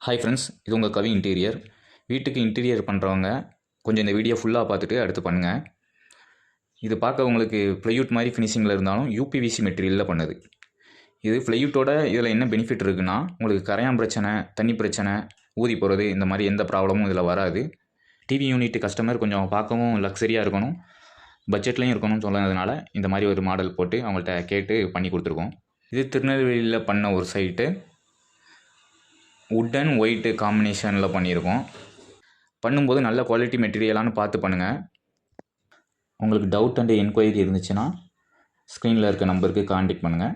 Hi friends, இது உங்கள் கவி interior. வீட்டுக்கு இன்டீரியர் பண்ணுறவங்க கொஞ்சம் இந்த வீடியோ ஃபுல்லாக பார்த்துட்டு அடுத்து பண்ணுங்கள். இது பார்க்க உங்களுக்கு ப்ளைவுட் மாதிரி ஃபினிஷிங்கில் இருந்தாலும் யூபிவிசி மெட்டீரியலில் பண்ணுது. இது ப்ளைவுட்டோட இதில் என்ன பெனிஃபிட் இருக்குன்னா, உங்களுக்கு கரையான் பிரச்சனை, தண்ணி பிரச்சனை, ஊதி போகிறது, இந்த மாதிரி எந்த ப்ராப்ளமும் இதில் வராது. டிவி யூனிட் கஸ்டமர் கொஞ்சம் பார்க்கவும் லக்ஸரியாக இருக்கணும், பட்ஜெட்லேயும் இருக்கணும்னு சொன்னதுனால இந்த மாதிரி ஒரு மாடல் போட்டு அவங்கள்ட்ட கேட்டு பண்ணி கொடுத்துருக்கோம். இது திருநெல்வேலியில் பண்ண ஒரு சைட்டு. வுட் அண்ட் ஒயிட்டு காம்பினேஷனில் பண்ணியிருக்கோம். பண்ணும்போது நல்ல குவாலிட்டி மெட்டீரியலானு பார்த்து பண்ணுங்கள். உங்களுக்கு டவுட் அண்ட் என்கொயரி இருந்துச்சுன்னா ஸ்க்ரீனில் இருக்க நம்பருக்கு கான்டாக்ட் பண்ணுங்கள்.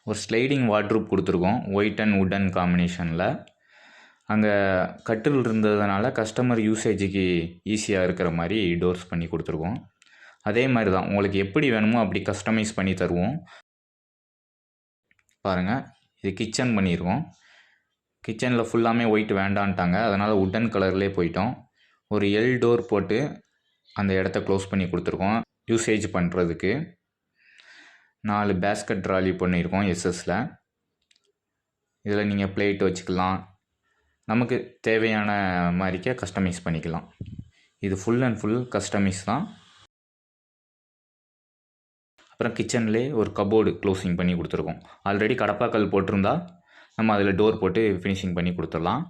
ஒரு ஸ்லைடிங் வார்ட்ரூப் கொடுத்துருக்கோம் ஒயிட் அண்ட் வுட் அண்ட் காம்பினேஷனில். அங்கே கட்டில் இருந்ததுனால கஸ்டமர் யூசேஜுக்கு ஈஸியாக இருக்கிற மாதிரி டோர்ஸ் பண்ணி கொடுத்துருக்கோம். அதே மாதிரி தான் உங்களுக்கு எப்படி வேணுமோ அப்படி கஸ்டமைஸ் பண்ணி தருவோம். பாருங்கள், இது கிச்சன் பண்ணியிருக்கோம். கிச்சனில் ஃபுல்லாமே ஒயிட் வேண்டான்ட்டாங்க, அதனால் வுட்டன் கலர்லேயே போயிட்டோம். ஒரு எல் டோர் போட்டு அந்த இடத்த க்ளோஸ் பண்ணி கொடுத்துருக்கோம் யூசேஜ் பண்ணுறதுக்கு. 4 பேஸ்கட் ட்ராலி பண்ணியிருக்கோம் எஸ்எஸில். இதில் நீங்கள் பிளேட் வச்சுக்கலாம், நமக்கு தேவையான மாதிரிக்கே கஸ்டமைஸ் பண்ணிக்கலாம். இது ஃபுல் அண்ட் ஃபுல் கஸ்டமைஸ் தான். அப்புறம் கிச்சன்லேயே ஒரு கபோர்டு க்ளோசிங் பண்ணி கொடுத்துருக்கோம். ஆல்ரெடி கடப்பாக்கல் போட்டிருந்தா நம்ம அதில் டோர் போட்டு ஃபினிஷிங் பண்ணி கொடுத்துடலாம்.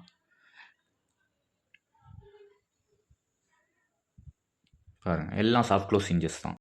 பாருங்கள், எல்லாம் சாஃப்ட் க்ளோஸ் இன்ச்சஸ் தான்.